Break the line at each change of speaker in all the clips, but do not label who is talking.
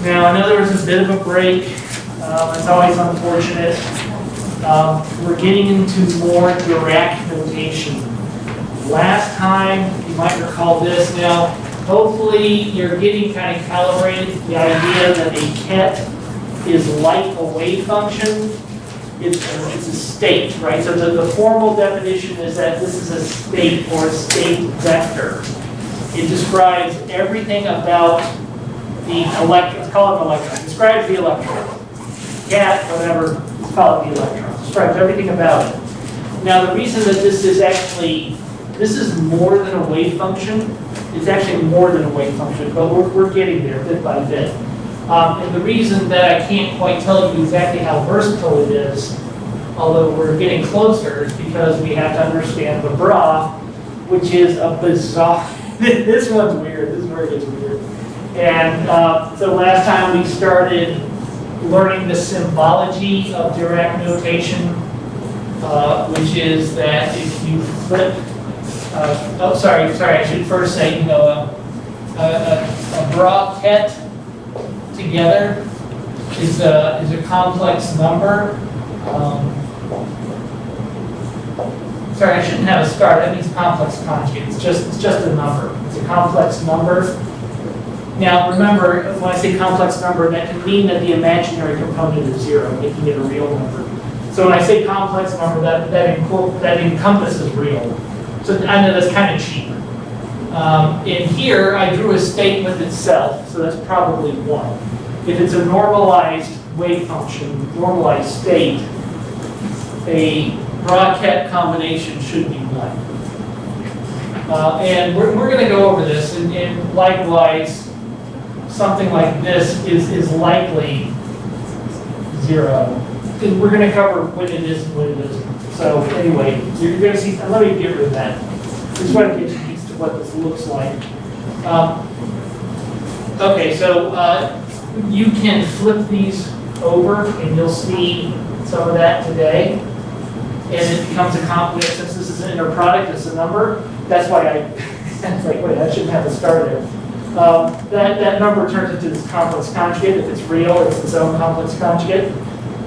Now, I know there was a bit of a break. It's always unfortunate. We're getting into more Dirac notation. Last time, you might recall this now, hopefully you're getting kind of calibrated to the idea that a ket is like a wave function. It's a state, right? So the formal definition is that this is a state or a state vector. It describes everything about the electron. Let's call it an electron. It describes the electron. Cat, whatever, let's call it the electron. It describes everything about it. Now the reason that this is more than a wave function. It's actually more than a wave function, but we're getting there bit by bit. And the reason that I can't quite tell you exactly how versatile it is, although we're getting closer, is because we have to understand the bra, which is a bizarre, this one's weird, this is where it gets weird. And so last time we started learning the symbology of Dirac notation, which is that if you flip, I should first say, a bra ket together is a complex number. Sorry, I shouldn't have a star. That means complex conjugate. It's just a number. It's a complex number. Now, remember, when I say complex number, that can mean that the imaginary component is 0, making it a real number. So when I say complex number, that encompasses real. So I know that's kind of cheap. In here, I drew a state with itself, so that's probably 1. If it's a normalized wave function, normalized state, a bra-ket combination should be 1. And we're going to go over this, and likewise, something like this is likely 0. And we're going to cover when it is and when it isn't. So anyway, you're going to see, let me get rid of that. Just want to get used to what this looks like. Okay, so you can flip these over and you'll see some of that today. And it becomes a complex, since this is an inner product, it's a number. That's why it's like, wait, I shouldn't have a star there. That number turns into this complex conjugate. If it's real, it's its own complex conjugate.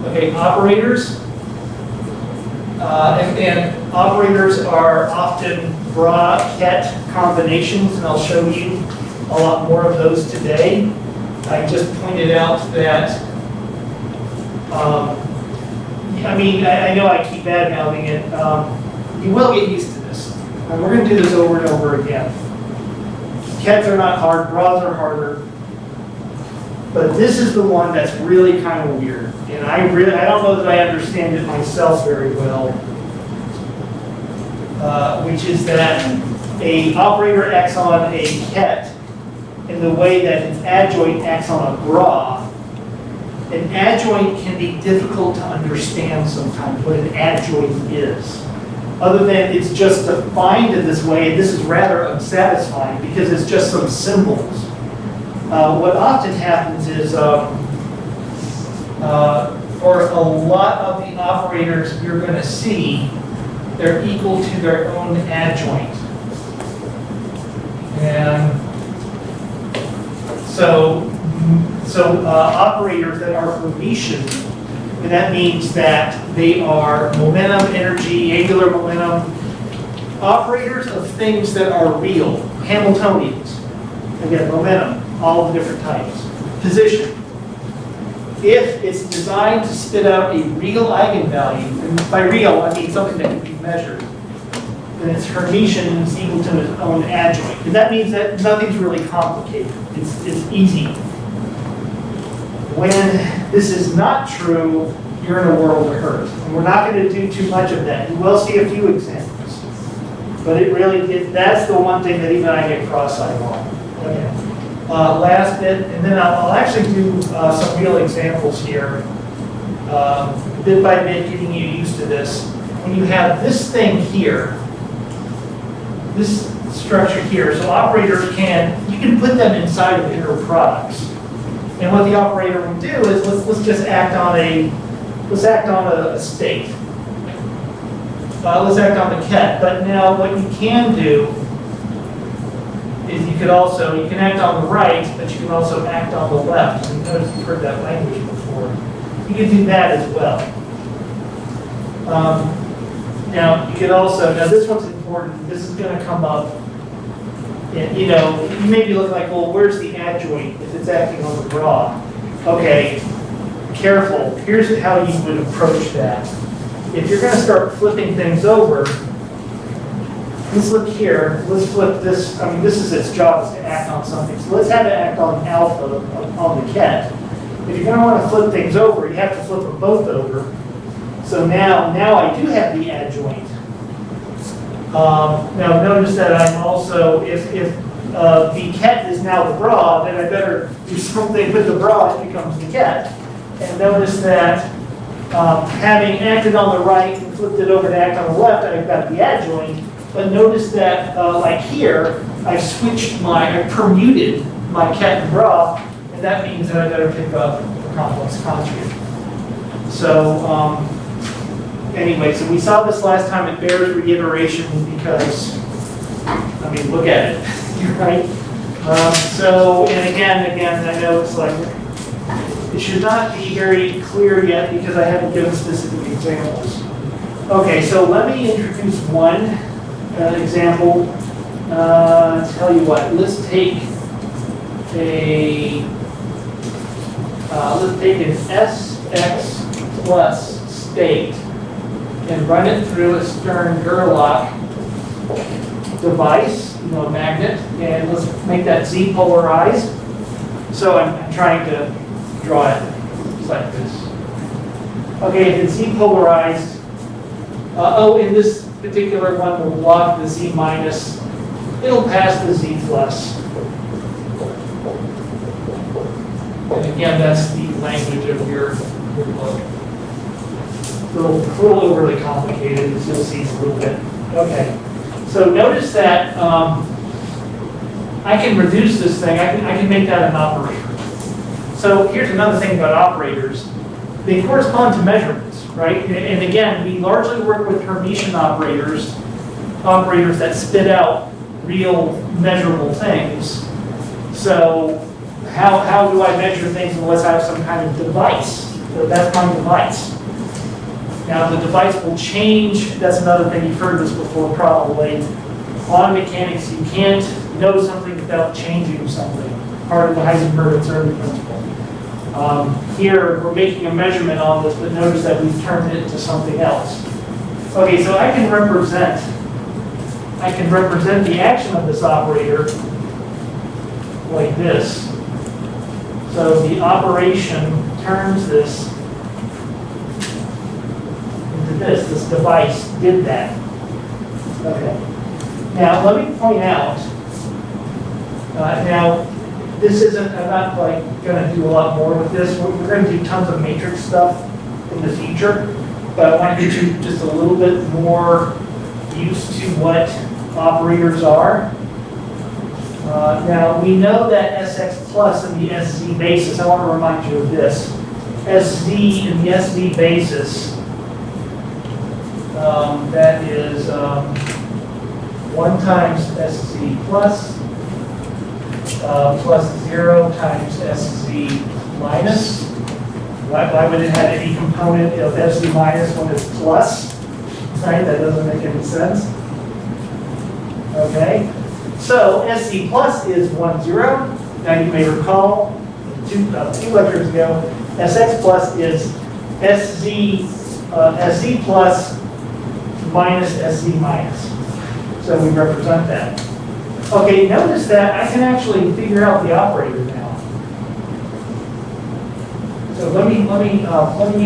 Okay, operators. And operators are often bra-ket combinations, and I'll show you a lot more of those today. I just pointed out that, I know I keep bad-mouthing it. You will get used to this. And we're going to do this over and over again. Kets are not hard, bras are harder. But this is the one that's really kind of weird. And I don't know that I understand it myself very well. Which is that a operator acts on a ket in the way that an adjoint acts on a bra. An adjoint can be difficult to understand sometimes what an adjoint is. Other than it's just defined in this way, and this is rather unsatisfying because it's just some symbols. What often happens is, for a lot of the operators you're going to see, they're equal to their own adjoint. And so operators that are Hermitian, and that means that they are momentum, energy, angular momentum, operators of things that are real, Hamiltonians. Again, momentum, all the different types. Position. If it's designed to spit out a real eigenvalue, and by real I mean something that can be measured, then it's Hermitian and it's equal to its own adjoint. And that means that nothing's really complicated. It's easy. When this is not true, you're in a world of hurt. And we're not going to do too much of that. You will see a few examples. But that's the one thing that even I get cross-eyed on. Okay. Last bit, and then I'll actually do some real examples here, bit by bit, getting you used to this. When you have this thing here, this structure here, so operators you can put them inside of inner products. And what the operator will do is let's just act on a state. Let's act on the ket. But now what you can do is you can act on the right, but you can also act on the left. You notice you've heard that language before. You can do that as well. Now, you could also, now this one's important, this is going to come up, and, you know, you may be looking like, well, where's the adjoint if it's acting on the bra? Okay, careful, here's how you would approach that. If you're going to start flipping things over, let's look here, let's flip this, I mean, this is its job, is to act on something, so let's have it act on alpha, on the ket. If you're going to want to flip things over, you have to flip them both over. So now I do have the adjoint. Now notice that I'm also, if the ket is now the bra, then I better do something with the bra, it becomes the ket. And notice that having acted on the right and flipped it over to act on the left, I've got the adjoint. But notice that, like here, I permuted my ket and bra, and that means that I better pick up a complex conjugate. So, anyway, so we saw this last time. It bears reiteration because, I mean, look at it, right? So, and again, I know it's like, it should not be very clear yet because I haven't given specific examples. Okay, so let me introduce one example. Tell you what, let's take an SX plus state and run it through a Stern-Gerlach device, you know, a magnet, and let's make that Z polarized. So I'm trying to draw it just like this. Okay, if it's Z polarized, in this particular one, we'll block the Z minus. It'll pass the Z plus. And again, that's the language of your book. A little overly complicated, as you'll see a little bit. Okay, so notice that I can reduce this thing. I can make that an operator. So here's another thing about operators. They correspond to measurements, right? And again, we largely work with Hermitian operators that spit out real measurable things. So how do I measure things unless I have some kind of device? So that's my device. Now the device will change. That's another thing, you've heard this before probably. Quantum mechanics, you can't know something without changing something. Part of the Heisenberg observing principle. Here, we're making a measurement on this, but notice that we've turned it into something else. Okay, so I can represent the action of this operator like this. So the operation turns this into this device did that. Okay. Now, let me point out, now, this isn't, I'm not like going to do a lot more with this. We're going to do tons of matrix stuff in the future, but I want to get you just a little bit more used to what operators are. Now, we know that Sx plus and the Sz basis, I want to remind you of this. Sz and the Sv basis, that is 1 times Sc plus, plus 0 times Sc minus. Why would it have any component of Sc minus when it's plus? Right? That doesn't make any sense. Okay. So Sc plus is 1, 0. Now you may recall, two lectures ago, Sx plus is Sc plus minus Sc minus. So we represent that. Okay, notice that I can actually figure out the operator now. So let me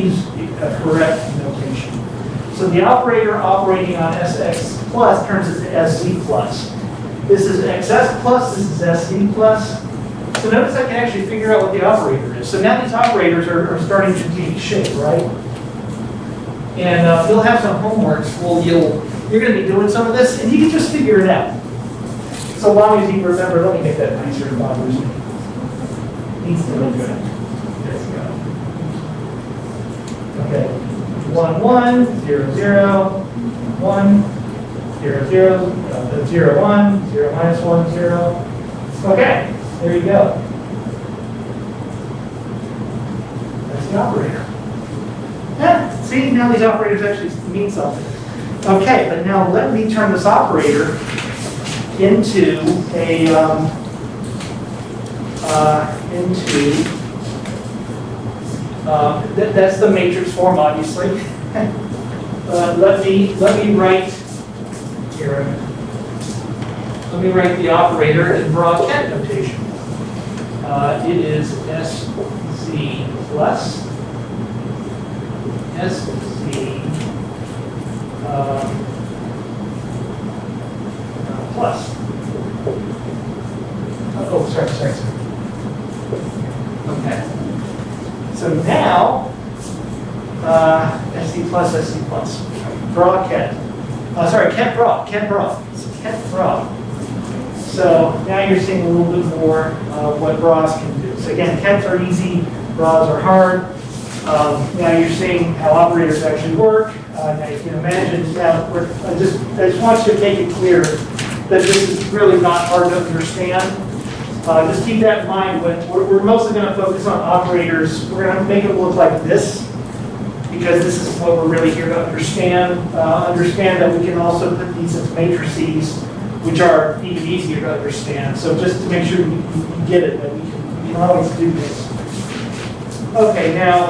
use a correct notation. So the operator operating on Sx plus turns it to Sc plus. This is Xs plus, this is Sc plus. So notice I can actually figure out what the operator is. So now these operators are starting to take shape, right? And you'll have some homework. Well, you're going to be doing some of this, and you can just figure it out. So long as you remember, let me make that nicer and bothers me. Needs to look good. There we go. Okay. 1, 1, 0, 0, 1, 0, 0, 0, 1, 0, minus 1, 0. Okay, there you go. That's the operator. Yeah, see, now these operators actually mean something. Okay, but now let me turn this operator into a, that's the matrix form, obviously. Let me write here. Let me write the operator in broad ket notation. It is SZ plus SZ plus. Oh, sorry. Okay. So now, SC plus. Bra ket. Ket bra. It's ket bra. So now you're seeing a little bit more what bras can do. So again, kets are easy, bras are hard. Now you're seeing how operators actually work. Now you can imagine, now I just want you to make it clear that this is really not hard to understand. Just keep that in mind. When we're mostly going to focus on operators. We're going to make it look like this, because this is what we're really here to understand. Understand that we can also put these as matrices, which are even easier to understand. So just to make sure you get it, that we can always do this. Okay, now,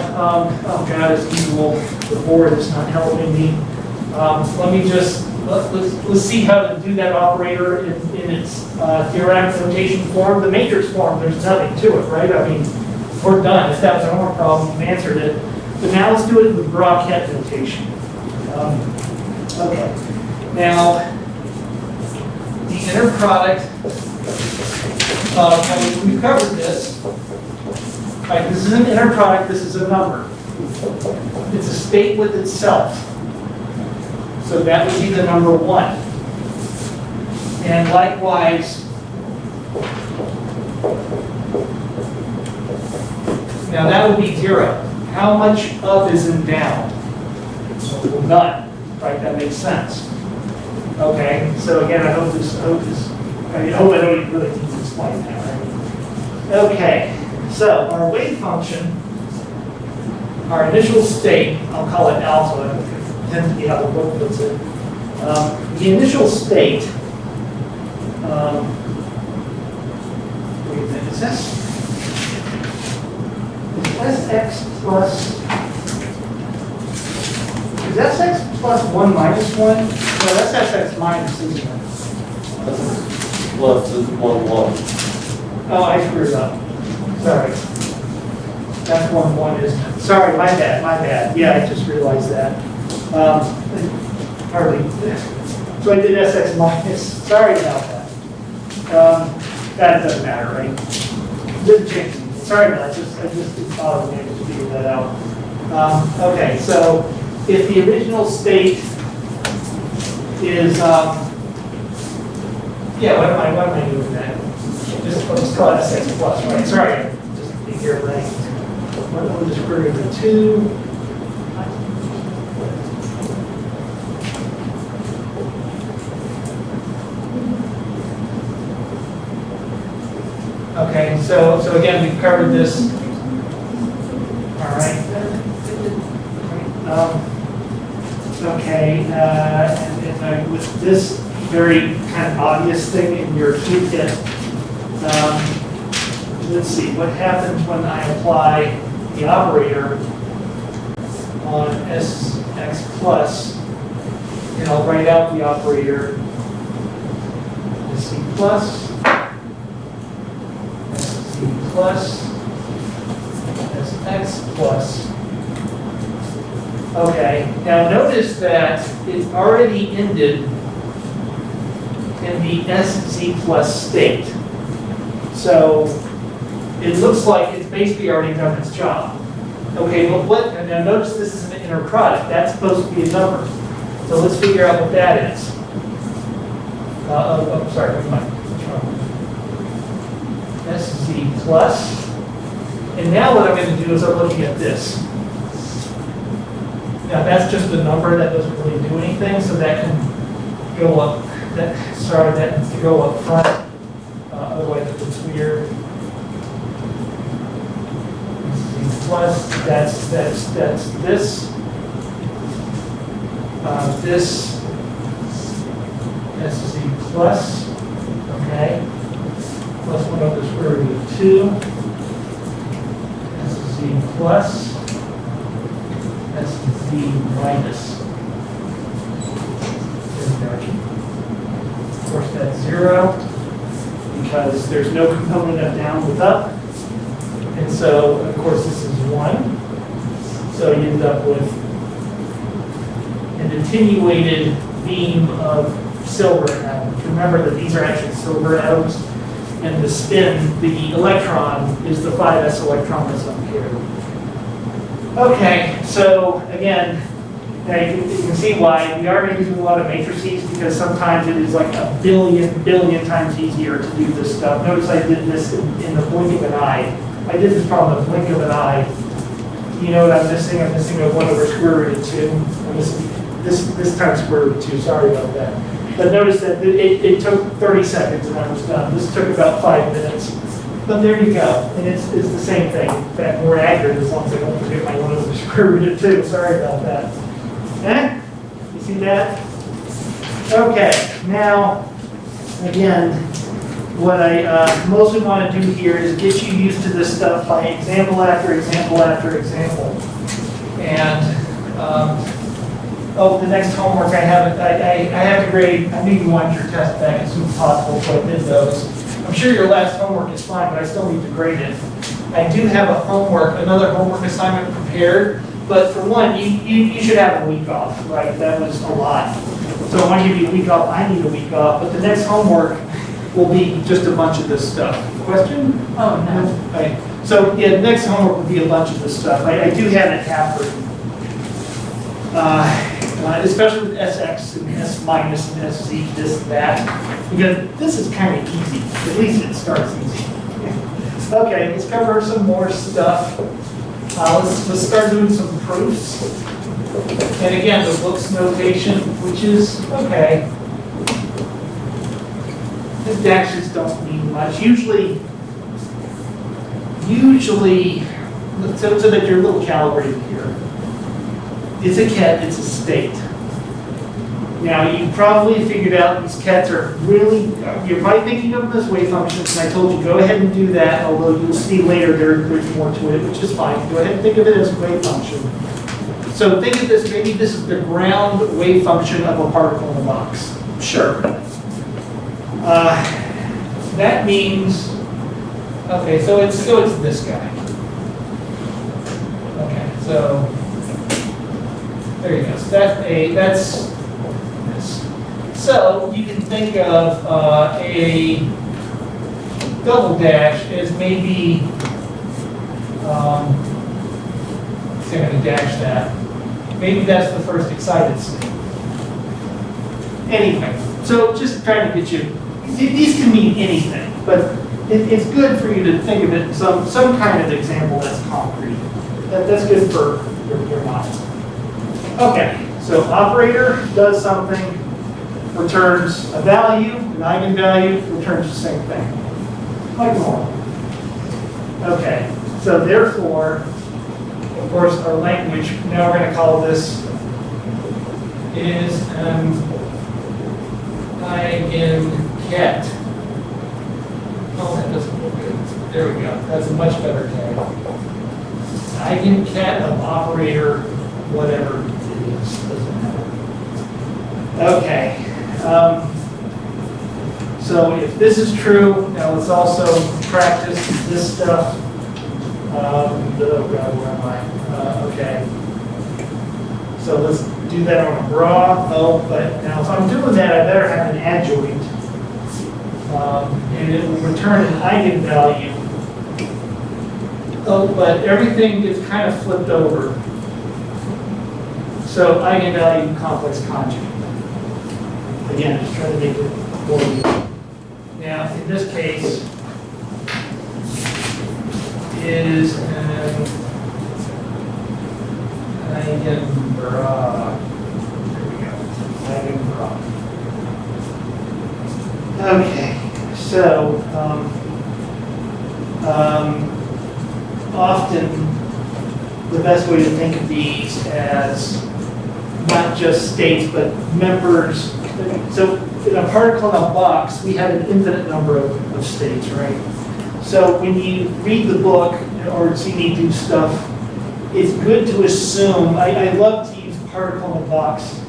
oh God, as usual, the board is not helping me. Let's see how to do that operator in its Dirac notation form. The matrix form, there's nothing to it, right? I mean, we're done. If that was our problem, we've answered it. But now let's do it with bra ket notation. Okay, now the inner product. We covered this. Right, this is an inner product. This is a number. It's a state with itself. So that would be the number 1. And likewise, now that would be 0. How much up is in down? Well, none. Right? That makes sense. Okay. So again, I hope I don't even really need to explain that. Right? Okay. So our wave function, our initial state, I'll call it alpha. It tends to be how the book puts it. The initial state. Wait a minute. Is Sx plus? Is Sx plus 1 minus 1? No, that's Sx minus, isn't it?
Plus is 1, 1.
Oh, I screwed up. Sorry. That's 1, 1, isn't it? Sorry, my bad. Yeah, I just realized that. Hardly. So I did Sx minus. Sorry about that. That doesn't matter, right? Didn't change. Sorry about that. I just didn't bother being able to figure that out. Okay, so if the original state is, yeah, what am I doing that? Let's call it Sx plus, right? Sorry, just be here, right? We'll just put it in 2. Okay, so again, we've covered this. All right. Okay, and with this very kind of obvious thing in your toolkit, let's see, what happens when I apply the operator on Sx plus, and I'll write out the operator Sc plus, Sc plus, Sx plus. Okay, now notice that it's already ended in the Sc plus state. So it looks like it's basically already done its job. Okay, well and now notice this is an inner product. That's supposed to be a number. So let's figure out what that is. Sorry, what's wrong? Sc plus. And now what I'm going to do is I'm looking at this. Now that's just a number that doesn't really do anything, so that can go up. That needs to go up front. Otherwise, it would plus, that's this. This SZ plus, okay, plus 1 over the square root of 2, SZ plus, SZ minus. Of course, that's 0, because there's no component of down with up. And so, of course, this is 1. So you end up with an attenuated beam of silver atoms. Remember that these are actually silver atoms, and the spin, the electron, is the 5s electron that's unpaired. Okay, so again, now you can see why we are using a lot of matrices, because sometimes it is like a billion times easier to do this stuff. Notice I did this in the blink of an eye. I did this problem in the blink of an eye. You know what I'm missing? I'm missing a 1 over square root of 2. I'm missing this times square root of 2. Sorry about that. But notice that it took 30 seconds and I was done. This took about 5 minutes. But there you go. And it's the same thing. In fact, more accurate as long as I don't forget my 1 over the square root of 2. Sorry about that. Eh? You see that? Okay. Now, again, what I mostly want to do here is get you used to this stuff by example after example after example. And, the next homework I have to grade. I knew you wanted your test back as soon as possible, so I did those. I'm sure your last homework is fine, but I still need to grade it. I do have another homework assignment prepared, but for one, you should have a week off, right? That was a lot. So I want to give you a week off. I need a week off, but the next homework will be just a bunch of this stuff. Question? Oh, no. Okay. So, yeah, the next homework will be a bunch of this stuff. I do have it half written. Especially with SX and S minus and SZ, this, that. Because this is kind of easy. At least it starts easy. Okay, let's cover some more stuff. Let's start doing some proofs. And again, the book's notation, which is okay. The dashes don't mean much. Usually, so that you're a little calibrated here. It's a ket, it's a state. Now, you probably figured out these kets are really, you're probably thinking of them as wave functions, and I told you go ahead and do that, although you'll see later there's more to it, which is fine. Go ahead and think of it as a wave function. So think of this, maybe this is the ground wave function of a particle in a box. Sure. That means, okay, so it's this guy. Okay, so there you go. So that's this. So you can think of a double dash as maybe, I'm going to dash that. Maybe that's the first excited state. Anyway, so just trying to get you, these can mean anything, but it's good for you to think of it in some kind of example that's concrete. That's good for your mind. Okay, so operator does something, returns a value, an eigenvalue, returns the same thing. Like normal. Okay, so therefore, of course, our language, now we're going to call this is an eigenket. Oh, that doesn't look good. There we go. That's a much better tag. Eigenket of operator, whatever it is, doesn't matter. Okay. So if this is true, now let's also practice this stuff. Oh God, where am I? Okay. So let's do that on a bra. Oh, but now if I'm doing that, I better have an adjoint. And it will return an eigenvalue. Oh, but everything is kind of flipped over. So eigenvalue complex conjugate. Again, just trying to make it more easy. Now, in this case, is an eigenbra. There we go. Eigenbra. Okay, so often the best way to think of these as not just states, but members. So in a particle in a box, we have an infinite number of states, right? So when you read the book or see me do stuff, it's good to assume, I love to use particle in a box.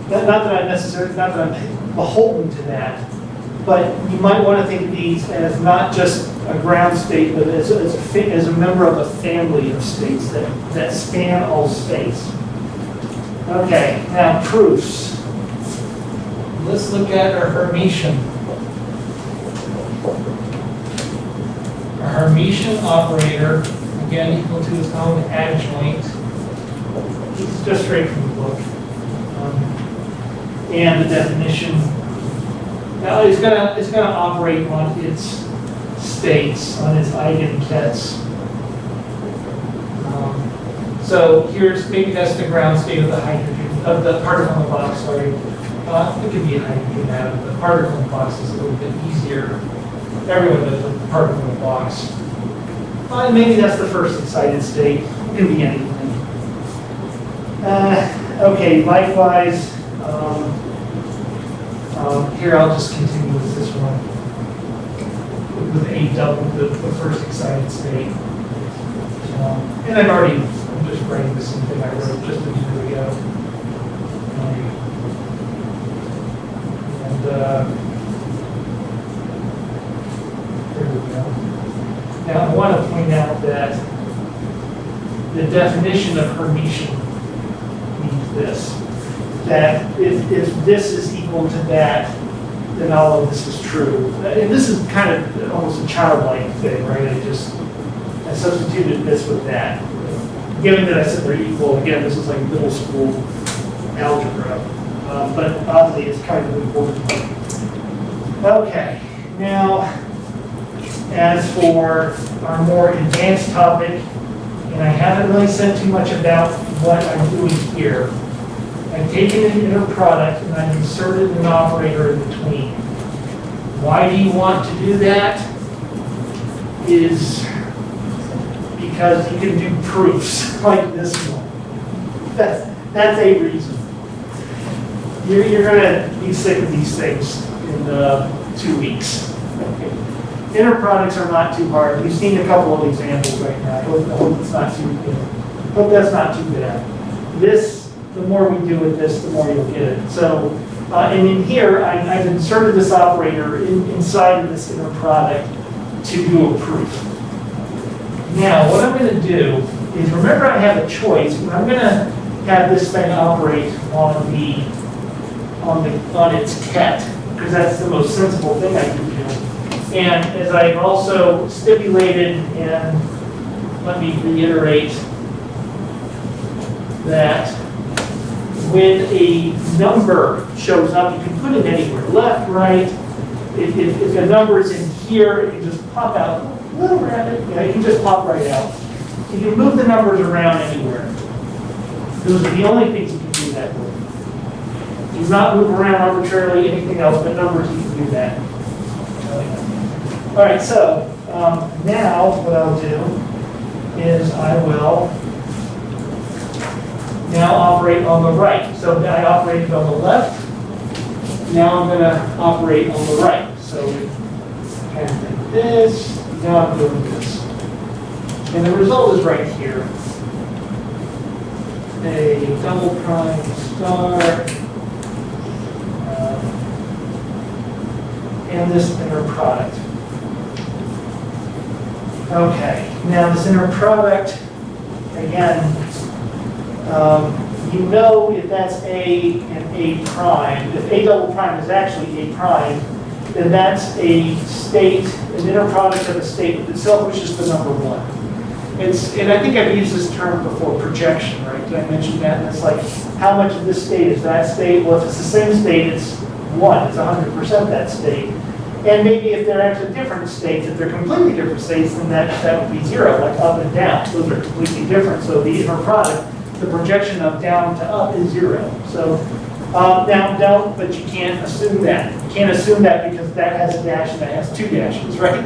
Not that I'm necessarily, not that I'm beholden to that, but you might want to think of these as not just a ground state, but as a member of a family of states that span all space. Okay, now proofs. Let's look at our Hermitian. Our Hermitian operator, again, equal to its own adjoint. This is just straight from the book. And the definition. Now it's gonna operate on its states, on its eigenkets. So here's, maybe that's the ground state of the hydrogen, of the particle in the box, sorry. It could be a hydrogen atom. The particle in the box is a little bit easier. Everyone does a particle in the box. Maybe that's the first excited state. It can be anything. Okay, likewise, here I'll just continue with this one. With A double, the first excited state. And I'm just writing the same thing I wrote just a minute ago. There we go. Now I want to point out that the definition of Hermitian means this. That if this is equal to that, then all of this is true. And this is kind of almost a childlike thing, right? I substituted this with that. Given that I said they're equal, again, this is like middle school algebra. But oddly, it's kind of important. Okay, now, as for our more advanced topic, and I haven't really said too much about what I'm doing here. I've taken an inner product and I've inserted an operator in between. Why do you want to do that? Is because you can do proofs like this one. That's a reason. You're going to be sick of these things in 2 weeks. Okay. Inner products are not too hard. We've seen a couple of examples right now. I hope it's not too good. Hope that's not too bad. This, the more we do with this, the more you'll get it. So, and in here, I've inserted this operator inside of this inner product to do a proof. Now, what I'm going to do is, remember I have a choice, and I'm going to have this thing operate on its ket, because that's the most sensible thing I can do. And as I've also stipulated, and let me reiterate that when a number shows up, you can put it anywhere, left, right. If a number is in here, it can just pop out. Little rabbit, yeah, you can just pop right out. You can move the numbers around anywhere. Those are the only things you can do that with. Do not move around arbitrarily anything else, but numbers you can do that. All right, so now what I'll do is I will now operate on the right. So I operated on the left. Now I'm going to operate on the right. So kind of like this. Now I'm doing this. And the result is right here. A double prime star. And this inner product. Okay, now this inner product, again, you know if that's A and A prime, if A double prime is actually A prime, then that's a state, an inner product of a state with itself, which is the number one. And I think I've used this term before, projection, right? Did I mention that? And it's like, how much of this state is that state? Well, if it's the same state, it's 1, it's 100% that state. And maybe if they're actually different states, if they're completely different states, then that would be 0, like up and down. Those are completely different. So the inner product, the projection of down to up is 0. So now don't, but you can't assume that. You can't assume that because that has a dash and that has 2 dashes, right?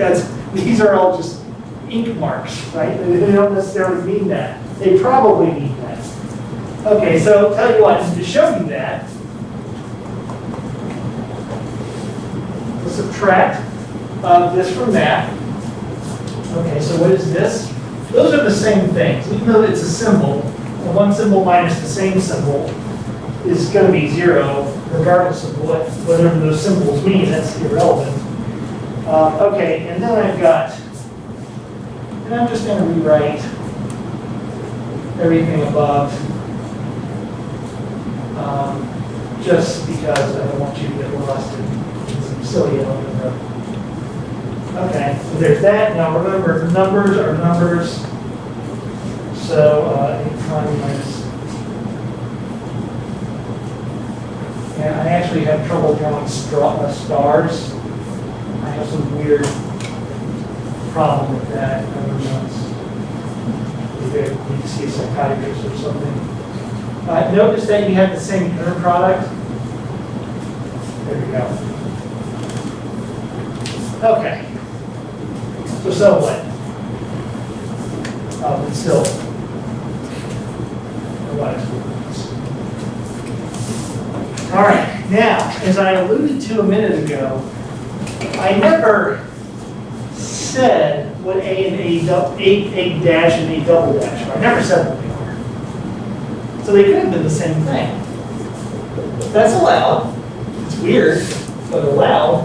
These are all just ink marks, right? They don't necessarily mean that. They probably need that. Okay, so tell you what, to show you that, we'll subtract this from that. Okay, so what is this? Those are the same things. Even though it's a symbol, the one symbol minus the same symbol is going to be 0, regardless of whatever those symbols mean. That's irrelevant. Okay, and then I've got, and I'm just going to rewrite everything above, just because I don't want you to get lost in some silly algebra. Okay, so there's that. Now remember, numbers are numbers. So 8 minus. Yeah, I actually have trouble drawing stars. I have some weird problem with that. I don't know. Maybe I need to see a psychiatrist or something. Notice that you have the same inner product. There we go. Okay. So what? But still, all right. Now, as I alluded to a minute ago, I never said what A and A dash and A double dash are. I never said what they are. So they could have been the same thing. That's allowed. It's weird, but allowed.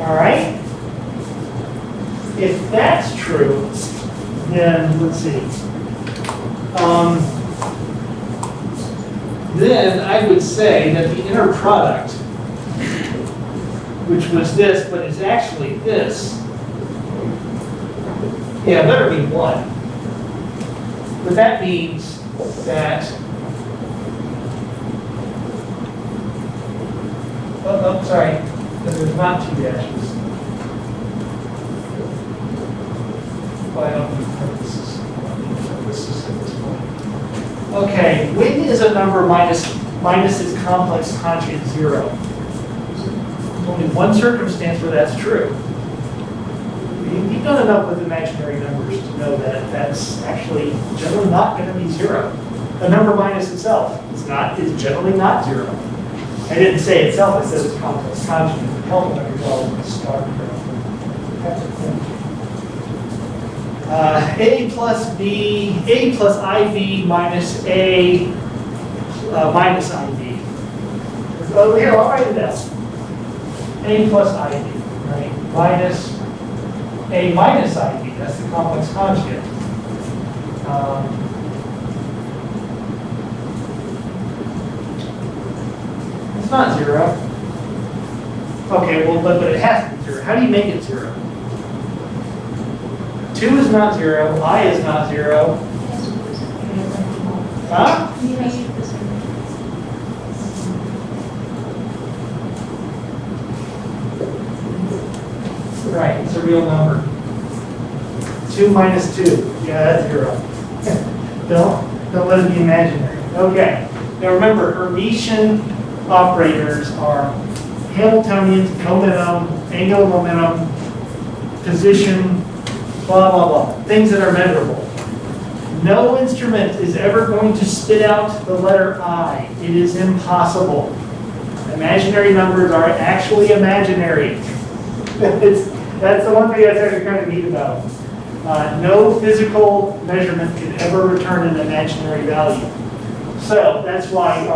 All right. If that's true, then let's see. Then I would say that the inner product, which was this, but is actually this, yeah, it better be 1. But that means that, oh sorry, there's not 2 dashes. Well, I don't need parentheses. At this point. Okay, when is a number minus its complex conjugate 0? There's only one circumstance where that's true. You've done enough with imaginary numbers to know that that's actually generally not going to be 0. A number minus itself is generally not 0. I didn't say itself, I said it's complex conjugate. Help me recall the start A plus B, A plus IB minus A minus IB. Oh, here, I'll write it down. A plus IB, right? Minus A minus IB, that's the complex conjugate. It's not 0. Okay, well, but it has to be 0. How do you make it 0? 2 is not 0, I is not 0. Huh? Right, it's a real number. 2 minus 2, yeah, that's 0. Don't let it be imaginary. Okay, now remember, Hermitian operators are Hamiltonian, momentum, angular momentum, position, blah, blah, blah. Things that are measurable. No instrument is ever going to spit out the letter I. It is impossible. Imaginary numbers are actually imaginary. That's the one thing that's actually kind of neat about them. No physical measurement can ever return an imaginary value. So that's why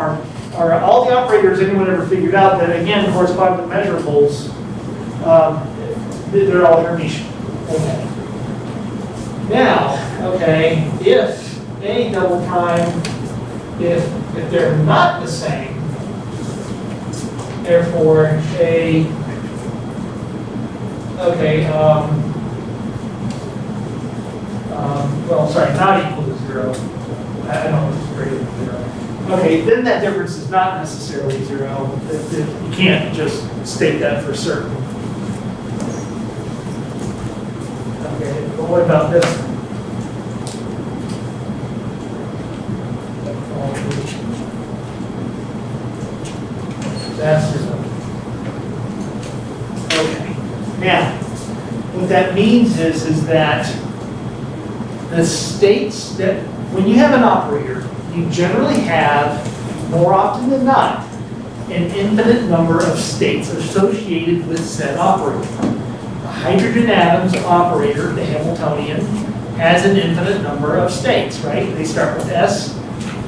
all the operators anyone ever figured out that, again, correspond to measurables, they're all Hermitian. Okay. Now, okay, if A double prime, if they're not the same, therefore A, okay, well, sorry, not equal to 0. I don't know if it's greater than 0. Okay, then that difference is not necessarily 0. You can't just state that for certain. Okay, but what about this one? That's 0. Okay. Now, what that means is that The states that, when you have an operator, you generally have, more often than not, an infinite number of states associated with said operator. The hydrogen atoms operator, the Hamiltonian, has an infinite number of states, right? They start with S,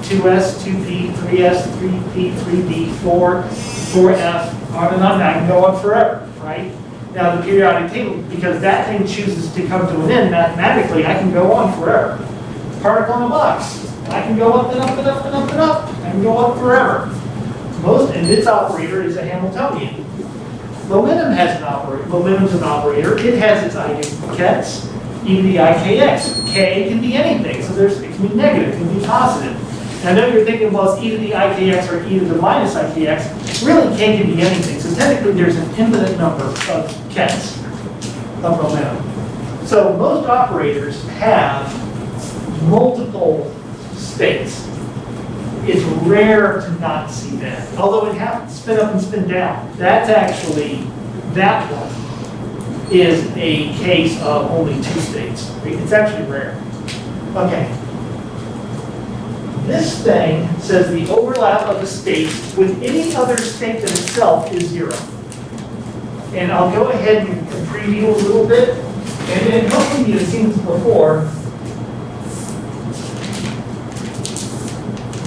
2S, 2P, 3S, 3P, 3D, 4, 4F, on and on. I can go on forever, right? Now the periodic table, because that thing chooses to come to an end mathematically, I can go on forever. Particle in a box, I can go up and up and up and up and up. I can go up forever. And its operator is a Hamiltonian. Momentum has an operator. Momentum's an operator. It has its eigenkets, e to the ikx. K can be anything, so it can be negative, it can be positive. And I know you're thinking, well, it's e to the ikx or e to the minus ikx. Really, K can be anything. So technically, there's an infinite number of kets of momentum. So most operators have multiple states. It's rare to not see that. Although it happens, spin up and spin down. That's actually, that one is a case of only two states. It's actually rare. Okay. This thing says the overlap of a state with any other state than itself is 0. And I'll go ahead and preview a little bit. And then hopefully you've seen this before.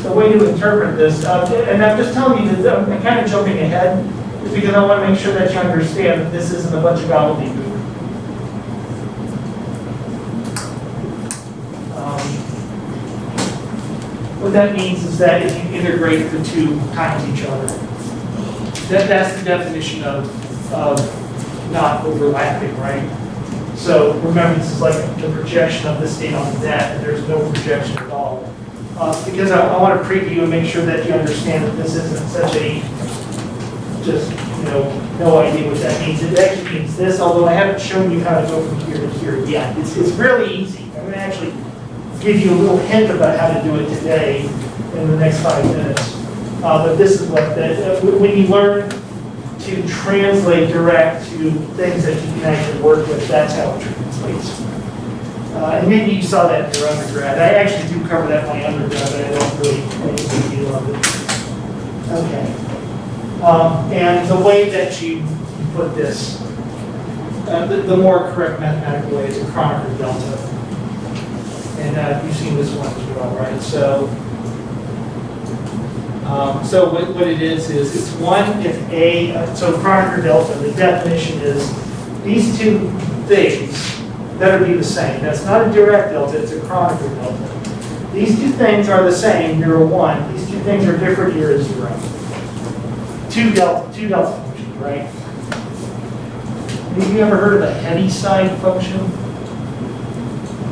The way to interpret this, and I'm just telling you that I'm kind of jumping ahead, is because I want to make sure that you understand that this isn't a bunch of gobbledygook. What that means is that if you integrate the two times each other, that's the definition of not overlapping, right? So remember, this is like the projection of this state onto that, and there's no projection at all. Because I want to preview and make sure that you understand that this isn't such a, just, no idea what that means. It actually means this, although I haven't shown you how to go from here to here yet. It's really easy. I'm going to actually give you a little hint about how to do it today in the next 5 minutes. But this is what, when you learn to translate Dirac to things that you can actually work with, that's how it translates. And maybe you saw that in your undergrad. I actually do cover that in my undergrad, but I don't really make a big deal of it. Okay. And the way that you put this, the more correct mathematical way is a Kronecker delta. And you've seen this one as well, right? So what it is it's 1 if A, so Kronecker delta, the definition is these two things better be the same. That's not a Dirac delta, it's a Kronecker delta. These two things are the same, you're a 1. These two things are different, you're a 0. Two delta functions, right? Have you ever heard of a Heaviside function?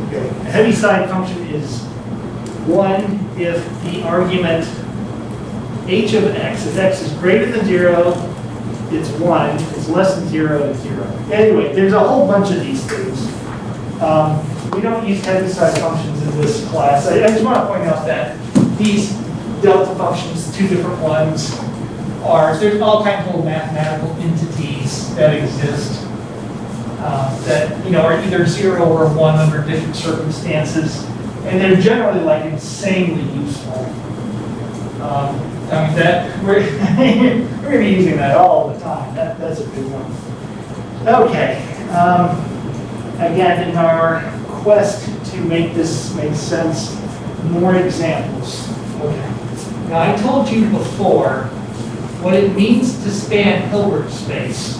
Okay. A Heaviside function is 1 if the argument h of x, if x is greater than 0, it's 1. If it's less than 0, it's 0. Anyway, there's a whole bunch of these things. We don't use Heaviside functions in this class. I just want to point out that these delta functions, two different ones, there's all kinds of little mathematical entities that exist that are either 0 or 1 under different circumstances, and they're generally like insanely useful. We're going to be using that all the time. That's a big one. Okay. Again, in our quest to make this make sense, more examples. Okay. Now, I told you before what it means to span Hilbert space.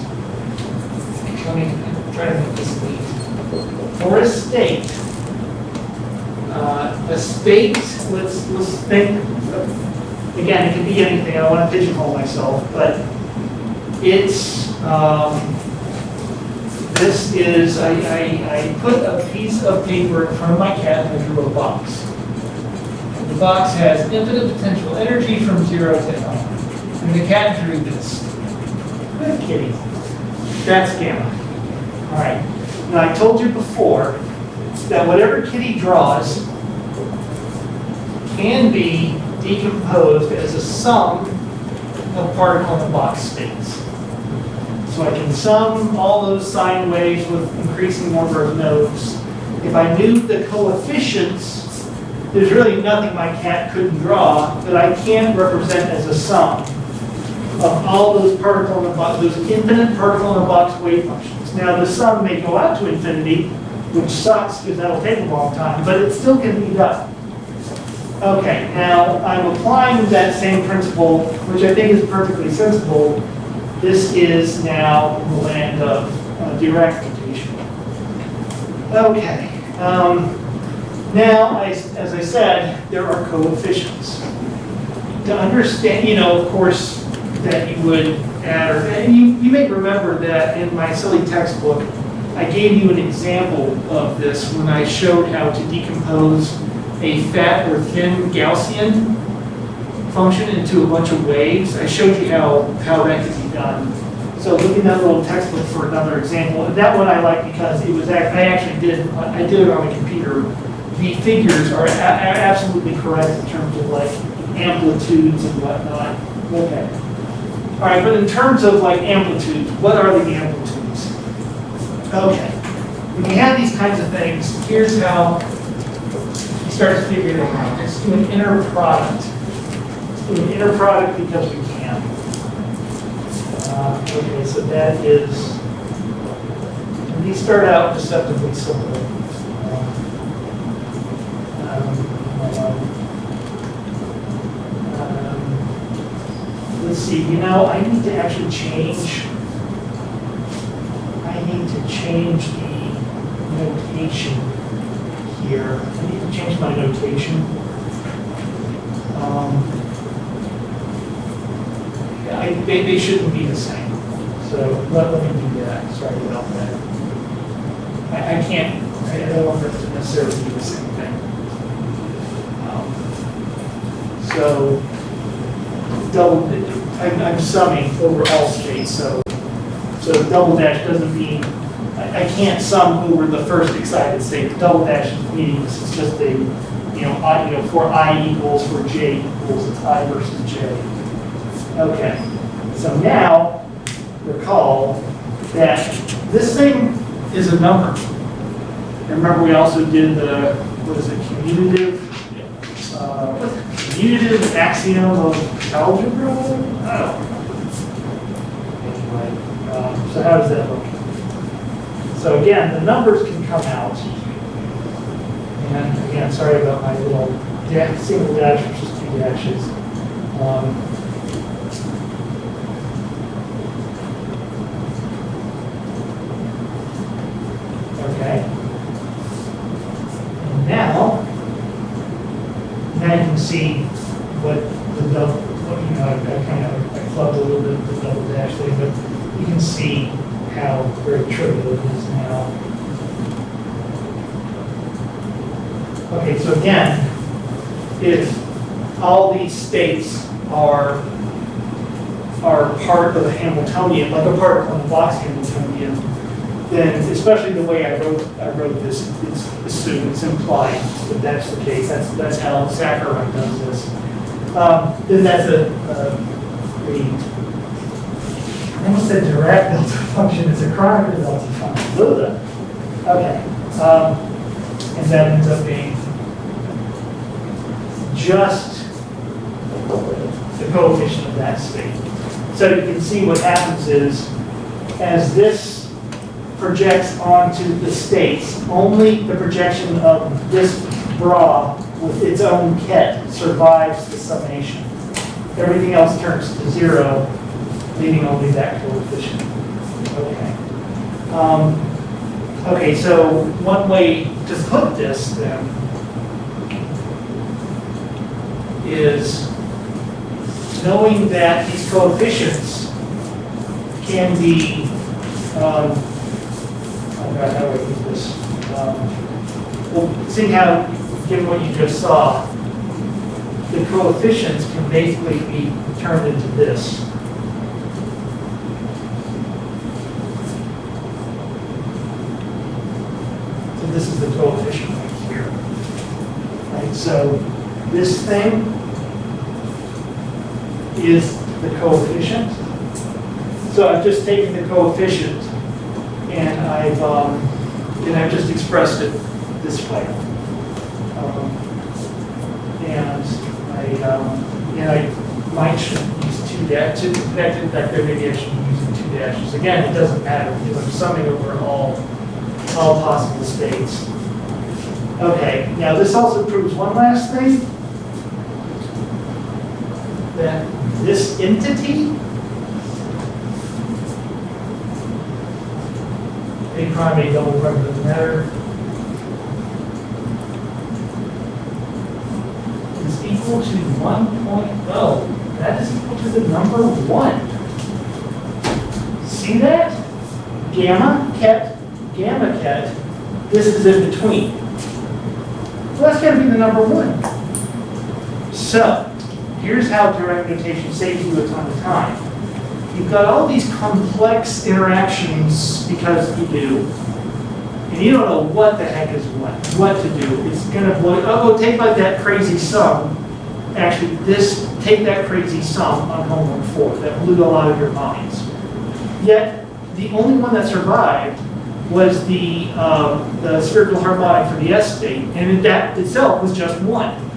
Let me try to make this neat. For a state, let's think, again, it can be anything. I don't want to pigeonhole myself, but it's, this is, I put a piece of paper in front of my cat and I drew a box. The box has infinite potential energy from 0 to L. And the cat drew this. Good kitty. That's gamma. All right. Now I told you before that whatever kitty draws can be decomposed as a sum of particle in the box states. So I can sum all those sine waves with increasing number of nodes If I knew the coefficients, there's really nothing my cat couldn't draw that I can't represent as a sum of all those particle in a box, those infinite particle in a box wave functions. Now the sum may go out to infinity, which sucks because that'll take a long time, but it still can be done. Okay, now I'm applying that same principle, which I think is perfectly sensible. This is now in the land of Dirac notation. Okay, now, as I said, there are coefficients. To understand, of course, that you would add, and you may remember that in my silly textbook, I gave you an example of this when I showed how to decompose a fat or thin Gaussian function into a bunch of waves. I showed you how that could be done. So look in that little textbook for another example. And that one I like because it was, I did it on the computer. The figures are absolutely correct in terms of like amplitudes and whatnot. Okay. All right, but in terms of like amplitudes, what are the amplitudes? Okay. When you have these kinds of things, here's how you start to figure them out. Let's do an inner product. Let's do an inner product because we can. Okay, so that is, and these start out deceptively simple. Let's see, I need to actually change, the notation here. I need to change my notation. They shouldn't be the same. So let me do that. Sorry about that. I don't want them to necessarily be the same thing. So I'm summing over all states. So double dash doesn't mean I can't sum over the first excited state. The double dash is meaningless. It's just for I equals, for j equals, it's I versus j. Okay. So now, recall that this thing is a number. And remember, we also did the, commutative, commutative axiom of algebra? I don't know. Anyway, so how does that look? So again, the numbers can come out. And again, sorry about my little single dash versus two dashes. Okay. And now you can see what the double, I clubbed a little bit of the double dash thing, but you can see how very trivial it is now. Okay, so again, if all these states are part of a Hamiltonian, like a particle in a box Hamiltonian, then especially the way I wrote this, it's assumed, it's implied that that's the case. That's how Saccharine does this. Then that's I almost said Dirac delta function. It's a Kronecker delta function. Okay. And that ends up being just the coefficient of that state. So you can see what happens is, as this projects onto the states, only the projection of this bra with its own ket survives the summation. Everything else turns to zero, leaving only that coefficient. Okay. Okay, so one way to put this then is knowing that these coefficients can be, how do I use this? Well, see how, given what you just saw, the coefficients can basically be turned into this. So this is the coefficient right here. Right, so this thing is the coefficient. So I've just taken the coefficient and I've just expressed it this way. And I might should use two dashes to connect it back there. Maybe I should be using two dashes. Again, it doesn't matter because I'm summing over all possible states. Okay, now this also proves one last thing, that this entity, A prime, A double prime, doesn't matter, is equal to 1.0. That is equal to the number 1. See that? Gamma, ket, gamma, ket. This is in between. So that's going to be the number 1. So here's how Dirac notation saves you a ton of time. You've got all these complex interactions because you do, and you don't know what the heck is what to do. It's going to blow, oh, take like that crazy sum. Actually, take that crazy sum on homework 4. That blew a lot of your minds. Yet, the only one that survived was the spherical harmonic for the S state, and that itself was just 1.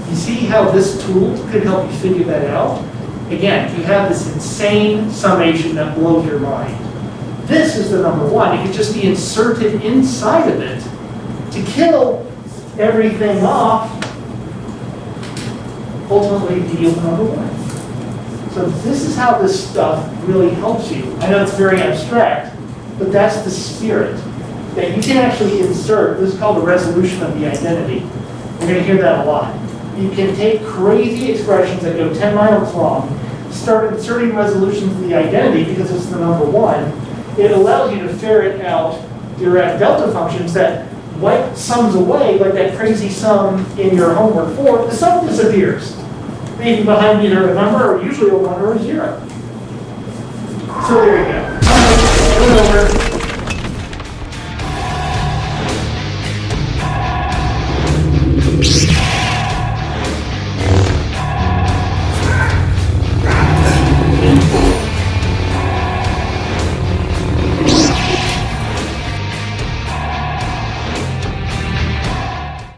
You see how this tool could help you figure that out? Again, you have this insane summation that blows your mind. This is the number 1. It could just be inserted inside of it to kill everything off, ultimately to yield the number 1. So this is how this stuff really helps you. I know it's very abstract, but that's the spirit. That you can actually insert, this is called the resolution of the identity. We're going to hear that a lot. You can take crazy expressions that go 10 miles long, start inserting resolutions of the identity because it's the number 1. It allows you to ferret out Dirac delta functions that wipe sums away, like that crazy sum in your homework 4. The sum disappears, leaving behind either a number or usually a 1 or a 0. So there you